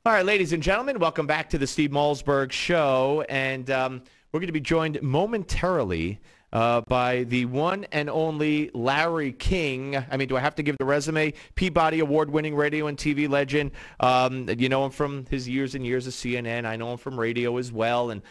All right, ladies and gentlemen, welcome back to the Steve Malzberg Show. And we're going to be joined momentarily by the one and only Larry King. I mean, do I have to give the resume? Peabody Award-winning radio and TV legend. You know him from his years and years of CNN. I know him from radio as well. And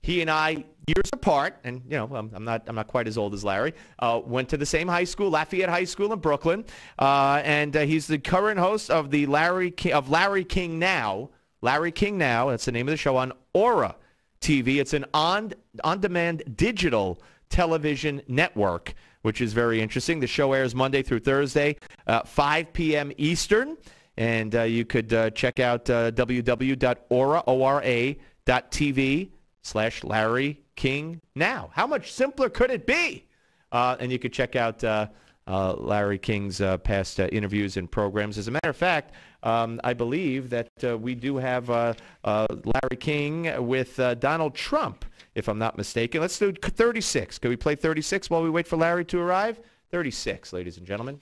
he and I, years apart, and you know, I'm not quite as old as Larry. Went to the same high school, Lafayette High School in Brooklyn, and he's the current host of the Larry King Now. Larry King Now. That's the name of the show on Aura TV. It's an on-demand digital television network, which is very interesting. The show airs Monday through Thursday, 5 p.m. Eastern, and you could check out www.ora.tv/Larry King Now. How much simpler could it be? And you could check out Larry King's past interviews and programs. As a matter of fact, I believe that we do have Larry King with Donald Trump, if I'm not mistaken. Let's do 36. Can we play 36 while we wait for Larry to arrive? 36, ladies and gentlemen.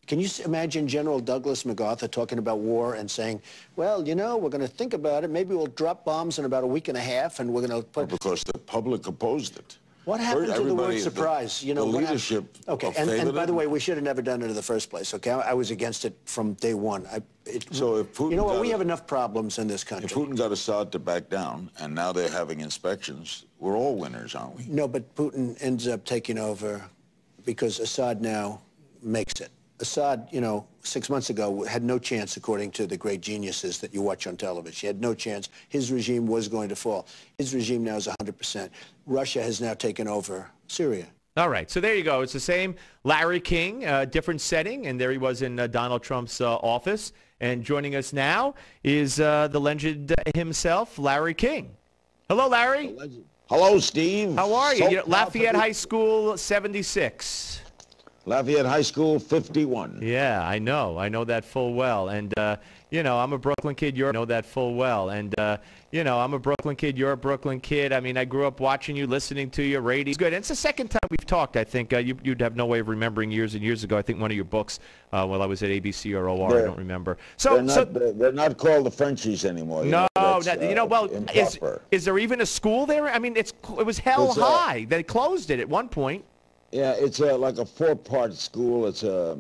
Can you imagine General Douglas MacArthur talking about war and saying, well, you know, we're going to think about it. Maybe we'll drop bombs in about a week and a half, and we're going to put... Because the public opposed it. What happened to the word surprise? The leadership. Okay, and by the way, we should have never done it in the first place, okay? I was against it from day one. So if Putin, you know what, we have enough problems in this country. If Putin got Assad to back down, and now they're having inspections, we're all winners, aren't we? No, but Putin ends up taking over because Assad now makes it. Assad, you know, 6 months ago had no chance, according to the great geniuses that you watch on television. He had no chance. His regime was going to fall. His regime now is 100%. Russia has now taken over Syria. All right, so there you go. It's the same Larry King, different setting, and there he was in Donald Trump's office. And joining us now is the legend himself, Larry King. Hello, Larry. Hello, Steve. How are you? Lafayette High School, 76. Lafayette High School, 51. Yeah, I know. I know that full well. And, you know, I'm a Brooklyn kid. You know that full well. And, you know, I'm a Brooklyn kid. You're a Brooklyn kid. I mean, I grew up watching you, listening to you, radio. It's good. And it's the second time we've talked, I think. You'd have no way of remembering years and years ago. I think one of your books, while I was at ABC or OR, I don't remember. They're not called the Frenchies anymore. No, you know, well, is there even a school there? I mean, it was hell high. They closed it at one point. Yeah, it's like a 4-part school. It's a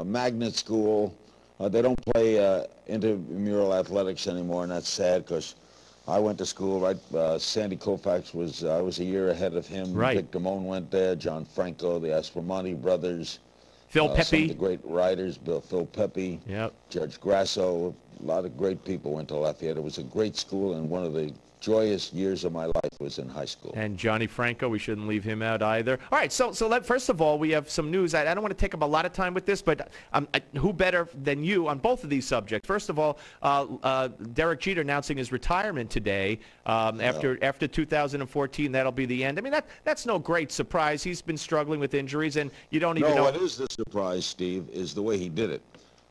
magnet school. They don't play intramural athletics anymore, and that's sad because I went to school, right? Sandy Koufax I was a year ahead of him. Right. Vic Damone went there, John Franco, the Aspromonte brothers. Phil Pepe. Some of the great writers, Phil Pepe, yep. Judge Grasso. A lot of great people went to Lafayette. It was a great school, and one of the joyous years of my life was in high school. And Johnny Franco, we shouldn't leave him out either. All right, so first of all, we have some news. I don't want to take up a lot of time with this, but who better than you on both of these subjects? First of all, Derek Jeter announcing his retirement today. After 2014, that'll be the end. I mean, that's no great surprise. He's been struggling with injuries, and you don't even know. What is the surprise, Steve, is the way he did it.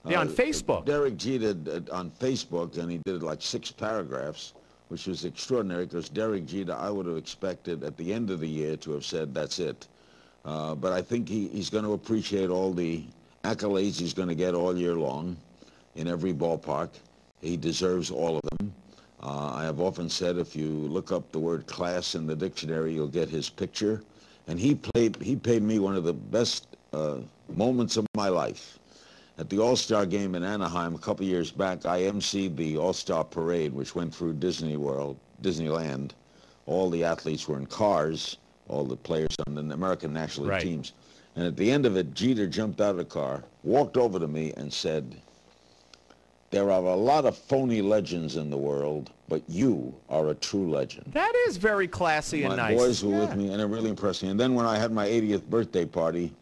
Yeah, on Facebook. Derek Jeter on Facebook, and he did like 6 paragraphs, which was extraordinary because Derek Jeter, I would have expected at the end of the year to have said, that's it. But I think he's going to appreciate all the accolades he's going to get all year long in every ballpark. He deserves all of them. I have often said if you look up the word class in the dictionary, you'll get his picture. And he paid me one of the best moments of my life. At the All-Star game in Anaheim a couple years back, I emceed the All-Star Parade, which went through Disneyland. All the athletes were in cars, all the players on the American National League teams. And at the end of it, Jeter jumped out of the car, walked over to me and said, there are a lot of phony legends in the world, but you are a true legend. That is very classy and nice. My boys were with me, and it really impressed me. And then when I had my 80th birthday party,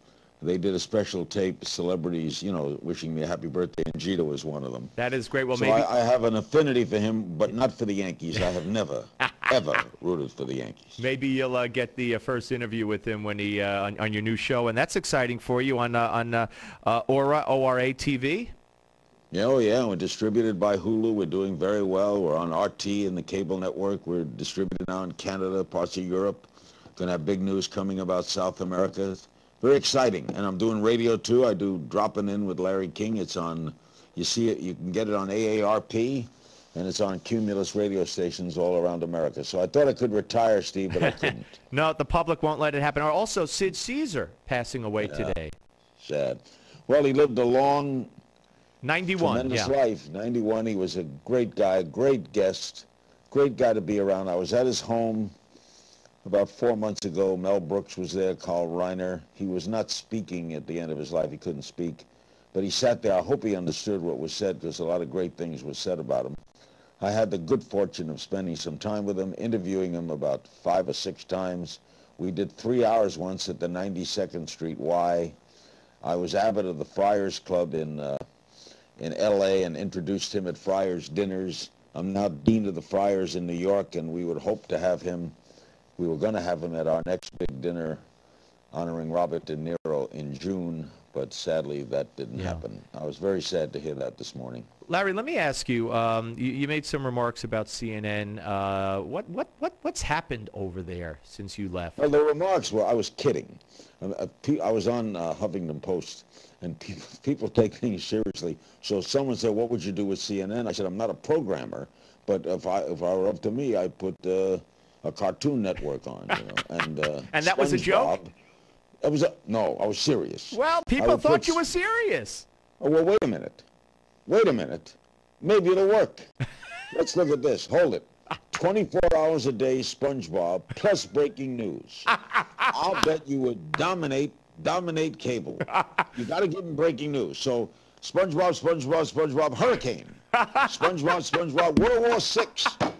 they did a special tape, celebrities, you know, wishing me a happy birthday, and Jeter was one of them. That is great. Well, so maybe I have an affinity for him, but not for the Yankees. I have never, ever rooted for the Yankees. Maybe you'll get the first interview with him when he on your new show, and that's exciting for you on Aura, O-R-A TV. Yeah, oh yeah, we're distributed by Hulu. We're doing very well. We're on RT and the cable network. We're distributed now in Canada, parts of Europe. Going to have big news coming about South America. very exciting. And I'm doing radio too. I do Dropping In with Larry King. It's on, you see it, you can get it on AARP, and it's on Cumulus radio stations all around America. So I thought I could retire, Steve, but I couldn't. No, the public won't let it happen. Also, Sid Caesar passing away today. Sad. Well, he lived a long, 91, tremendous life. 91. He was a great guy, great guest, great guy to be around. I was at his home about 4 months ago. Mel Brooks was there, Carl Reiner. He was not speaking at the end of his life. He couldn't speak. But he sat there. I hope he understood what was said, because a lot of great things were said about him. I had the good fortune of spending some time with him, interviewing him about 5 or 6 times. We did 3 hours once at the 92nd Street Y. I was abbot of the Friars Club in L.A. and introduced him at Friars dinners. I'm now dean of the Friars in New York, and we would hope to have him, we were going to have him at our next big dinner honoring Robert De Niro in June, but sadly that didn't happen. I was very sad to hear that this morning. Larry, let me ask you, you made some remarks about CNN. What's happened over there since you left? Well, the remarks were, I was kidding. I was on Huffington Post, and people take things seriously. So someone said, what would you do with CNN? I said, I'm not a programmer, but if I were up to me, I'd put a Cartoon Network on, you know. And that was a joke? It was no, I was serious. Well, people thought you were serious. Oh, well, wait a minute. Wait a minute. Maybe it'll work. Let's look at this. Hold it. 24 hours a day, SpongeBob, plus breaking news. I'll bet you would dominate cable. You got to give them breaking news. So SpongeBob, hurricane. SpongeBob, World War VI.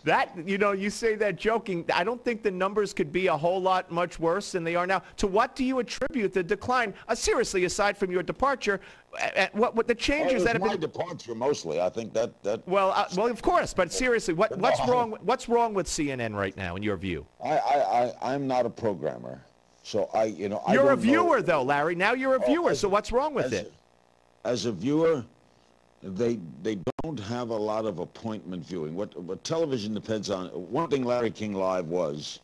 That, you know, you say that joking. I don't think the numbers could be a whole lot much worse than they are now. To what do you attribute the decline? Seriously, aside from your departure, what the changes that have been? My departure mostly. I think that. Well, of course, but seriously, what's wrong? What's wrong with CNN right now, in your view? I'm not a programmer, so You're a viewer, though, Larry. Now you're a viewer. So what's wrong with it? As a viewer, they don't have a lot of appointment viewing. What television depends on, one thing Larry King Live was,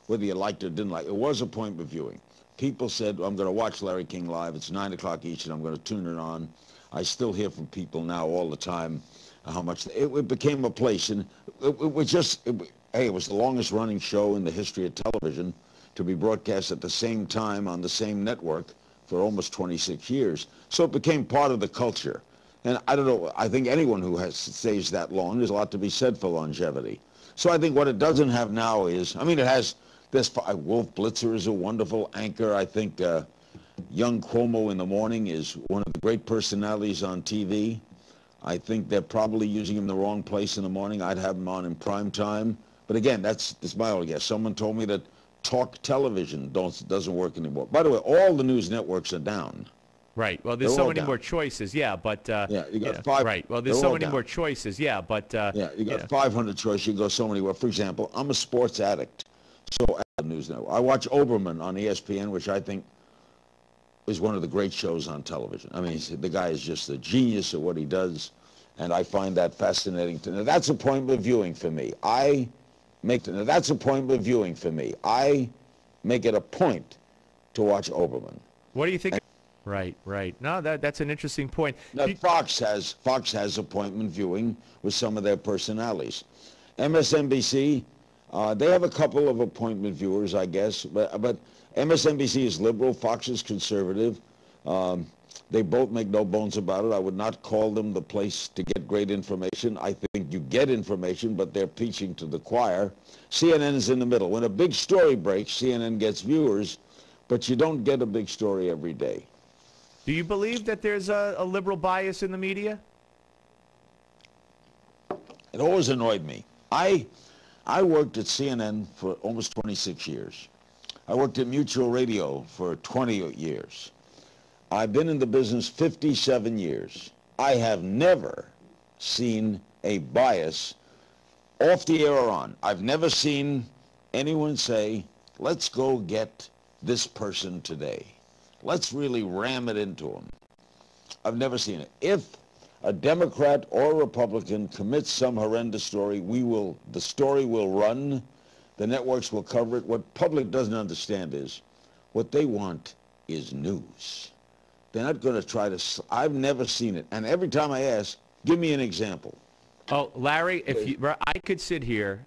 whether you liked it or didn't like it, was appointment viewing. People said, I'm going to watch Larry King Live. It's 9 o'clock each, and I'm going to tune it on. I still hear from people now all the time how much it became a place. And it was just, hey, it was the longest running show in the history of television to be broadcast at the same time on the same network for almost 26 years. So it became part of the culture. And I don't know, I think anyone who stays that long, there's a lot to be said for longevity. So I think what it doesn't have now is, I mean, it has this, Wolf Blitzer is a wonderful anchor. I think young Cuomo in the morning is one of the great personalities on TV. I think they're probably using him in the wrong place in the morning. I'd have him on in prime time. But again, that's my own guess. Someone told me that talk television doesn't work anymore. By the way, all the news networks are down. Right. Well, there's so many more choices. Yeah, but you got 5. Right. Well, there's so many more choices. Yeah, but you got 500 choices. You can go so many. For example, I'm a sports addict, so at the news network, I watch Oberman on ESPN, which I think is one of the great shows on television. I mean, the guy is just a genius at what he does, and I find that fascinating. Now, that's appointment viewing for me. That's appointment viewing for me. I make it a point to watch Oberman. What do you think? Right. No, that's an interesting point. Now, Fox has appointment viewing with some of their personalities. MSNBC, they have a couple of appointment viewers, I guess, but MSNBC is liberal, Fox is conservative. They both make no bones about it. I would not call them the place to get great information. I think you get information, but they're preaching to the choir. CNN is in the middle. When a big story breaks, CNN gets viewers, but you don't get a big story every day. Do you believe that there's a liberal bias in the media? It always annoyed me. I worked at CNN for almost 26 years. I worked at Mutual Radio for 20 years. I've been in the business 57 years. I have never seen a bias off the air or on. I've never seen anyone say, let's go get this person today. Let's really ram it into them. I've never seen it. If a Democrat or a Republican commits some horrendous story, the story will run, the networks will cover it. What public doesn't understand is What they want is news. They're not going to try to, I've never seen it. And every time I ask, give me an example. Oh, Larry, if you, I could sit here,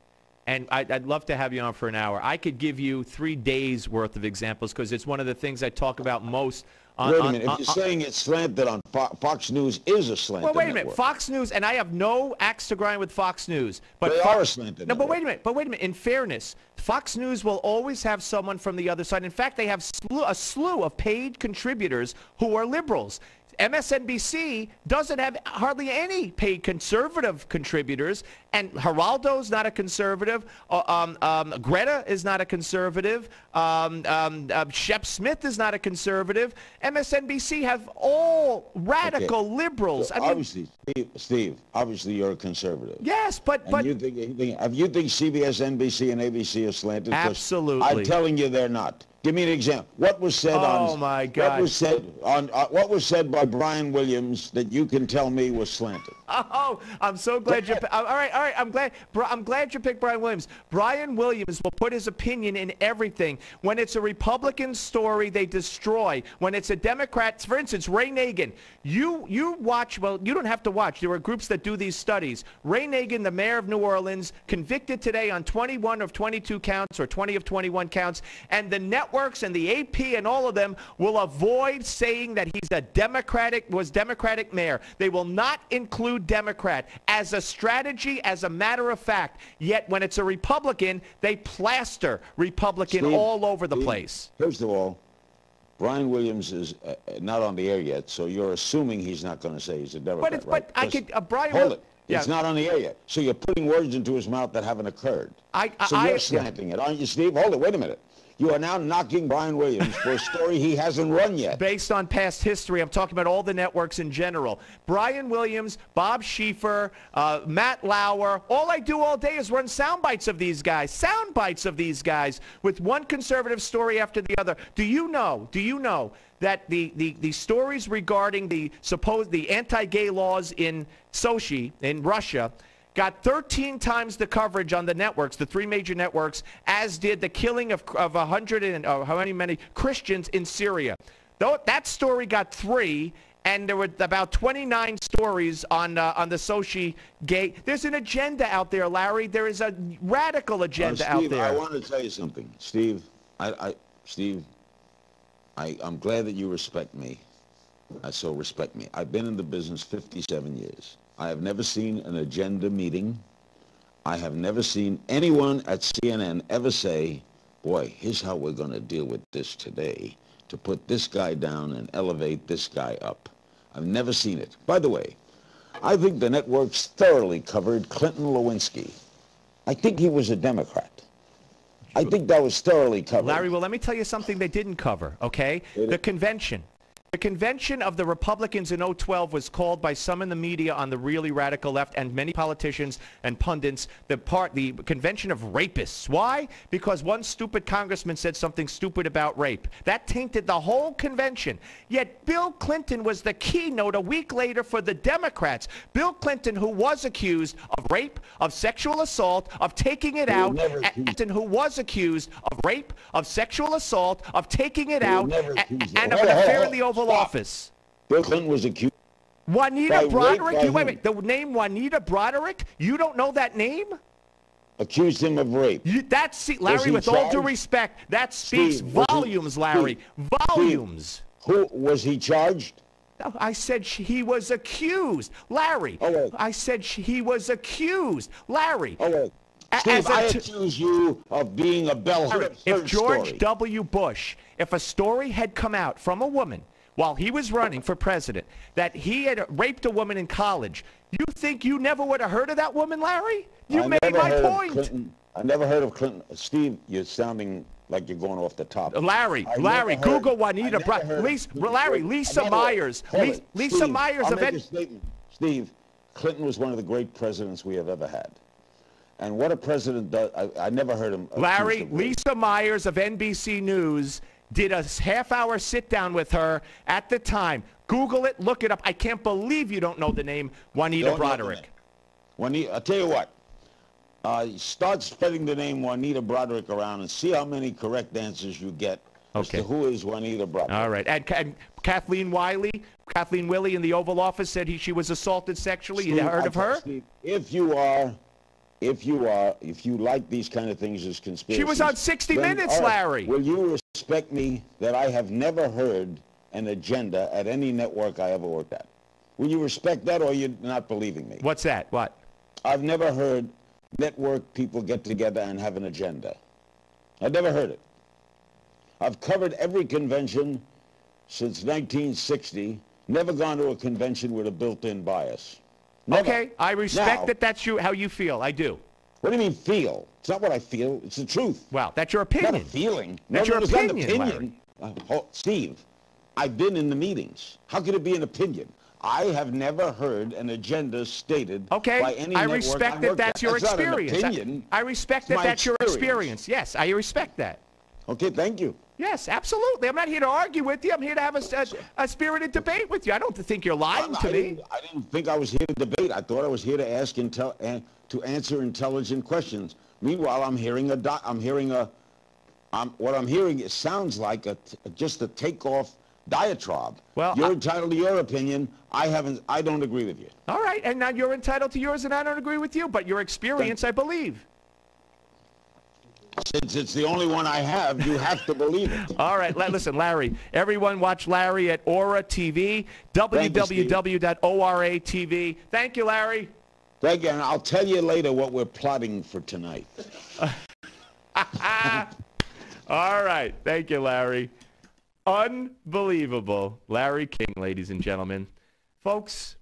and I'd love to have you on for an hour. I could give you 3 days worth of examples because it's one of the things I talk about most. Wait a minute. If you're saying it's slanted on Fox News is a slanted Well, wait a minute. network. Fox News, and I have no axe to grind with Fox News. But they are a slanted No, network. but wait a minute. In fairness, Fox News will always have someone from the other side. In fact, they have a slew of paid contributors who are liberals. MSNBC doesn't have hardly any paid conservative contributors, and Geraldo's not a conservative. Greta is not a conservative. Shep Smith is not a conservative. MSNBC have all radical liberals. So I mean, obviously, Steve, obviously you're a conservative. yes, but You think CBS, NBC, and ABC are slanted? 'Cause Absolutely. I'm telling you they're not. Give me an example. What was said on? Oh my God! What was said by Brian Williams that you can tell me was slanted? Oh, I'm so glad you. All right. I'm glad you picked Brian Williams. Brian Williams will put his opinion in everything. When it's a Republican story, they destroy. When it's a Democrat, for instance, Ray Nagin. You watch. Well, you don't have to watch. There are groups that do these studies. Ray Nagin, the mayor of New Orleans, convicted today on 21 of 22 counts or 20 of 21 counts, and the networks and the AP and all of them will avoid saying that he's a Democratic mayor. They will not include Democrat as a strategy, as a matter of fact. Yet when it's a Republican, they plaster Republican all over the place. First of all, Brian Williams is not on the air yet, so you're assuming he's not going to say he's a Democrat, But I could, Brian. Hold it. Yeah. It's not on the air yet. So you're putting words into his mouth that haven't occurred. So you're slanting it, aren't you, Steve? Hold it. Wait a minute. You are now knocking Brian Williams for a story he hasn't run yet. Based on past history, I'm talking about all the networks in general. Brian Williams, Bob Schieffer, Matt Lauer. All I do all day is run sound bites of these guys. Sound bites of these guys with one conservative story after the other. Do you know that the stories regarding the anti-gay laws in Sochi, in Russia, got 13 times the coverage on the networks, the 3 major networks, as did the killing of 100 and how many Christians in Syria. Though that story got 3, and there were about 29 stories on the Sochi gay. There's an agenda out there, Larry. There is a radical agenda out there. I want to tell you something, Steve. Steve, I'm glad that you respect me. So respect me. I've been in the business 57 years. I have never seen an agenda meeting. I have never seen anyone at CNN ever say, boy, here's how we're going to deal with this today, to put this guy down and elevate this guy up. I've never seen it. By the way, I think the networks thoroughly covered Clinton Lewinsky. I think he was a Democrat. I think that was thoroughly covered. Larry, well, let me tell you something they didn't cover, okay? The convention. The convention of the Republicans in 2012 was called by some in the media on the really radical left and many politicians and pundits the convention of rapists. Why? Because one stupid congressman said something stupid about rape. That tainted the whole convention. Yet Bill Clinton was the keynote a week later for the Democrats. Bill Clinton, who was accused of rape, of sexual assault, of taking it out, and who was accused of rape, of sexual assault, of taking it out, and of an affair in the Oval Office. Bill Clinton was accused. Juanita Broderick? Wait a minute. The name Juanita Broderick? You don't know that name? Accused him of rape. Larry, with all due respect, that speaks volumes, Larry. Volumes. Who was he charged? I said he was accused. Larry. I said he was accused. Larry. Steve, I accuse you of being a bellhop. If George W. Bush, if a story had come out from a woman while he was running for president that he had raped a woman in college, you think you never would have heard of that woman, Larry? You made my point. I never heard of Clinton. Steve, you're sounding like you're going off the top. Larry, Google Juanita Broderick. Larry, Lisa Myers. Lisa Myers of it. Steve, Clinton was one of the great presidents we have ever had. And what a president does, I never heard him. Larry, Lisa Myers of NBC News did a half-hour sit-down with her at the time. Google it, look it up. I can't believe you don't know the name Juanita Broderick. I'll tell you what. Start spreading the name Juanita Broderick around and see how many correct answers you get. Okay. Who is Juanita Broderick? All right. And Kathleen Willey in the Oval Office said she was assaulted sexually. Steve, You heard of her? Steve, if you like these kind of things as conspiracies. She was on 60 Minutes, Larry. Will you respect me that I have never heard an agenda at any network I ever worked at? Will you respect that, or are you not believing me? What's that? What? I've never heard network people get together and have an agenda. I've never heard it. I've covered every convention since 1960, never gone to a convention with a built-in bias. Never. Okay, I respect Now, that that's how you feel. I do. What do you mean feel? It's not what I feel. It's the truth. Well, that's your It's not a opinion. feeling. That's your opinion, Larry. Steve, I've been in the meetings. How could it be an opinion? I have never heard an agenda stated by any I network respect I that worked that's at. your That's not an experience. opinion. I respect It's that my that's your experience. experience. Yes, I respect that. Okay, thank you. Yes, absolutely. I'm not here to argue with you. I'm here to have a spirited debate with you. I don't think you're lying to me. I didn't think I was here to debate. I thought I was here to ask to answer intelligent questions. Meanwhile, what I'm hearing it sounds like just a takeoff diatribe. Well, you're entitled to your opinion. I don't agree with you. All right, and now you're entitled to yours, and I don't agree with you. But your experience, I believe. Since it's the only one I have, you have to believe it. All right, listen, Larry. Everyone watch Larry at Aura TV, www.ora TV. Thank you, Larry. Thank you, and I'll tell you later what we're plotting for tonight. All right, thank you, Larry. Unbelievable. Larry King, ladies and gentlemen. Folks,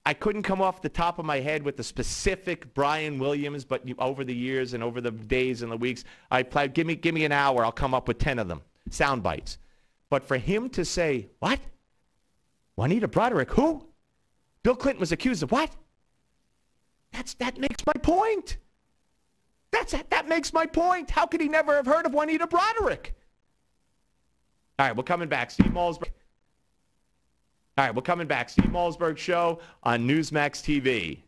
I couldn't come off the top of my head with the specific Brian Williams, but over the years and over the days and the weeks, I played, give me an hour, I'll come up with 10 of them, sound bites. But for him to say, what? Juanita Broderick, who? Bill Clinton was accused of what? That makes my point. That makes my point. How could he never have heard of Juanita Broderick? All right, we're coming back. Steve Malzberg. All right, we're coming back. Steve Malzberg Show on Newsmax TV.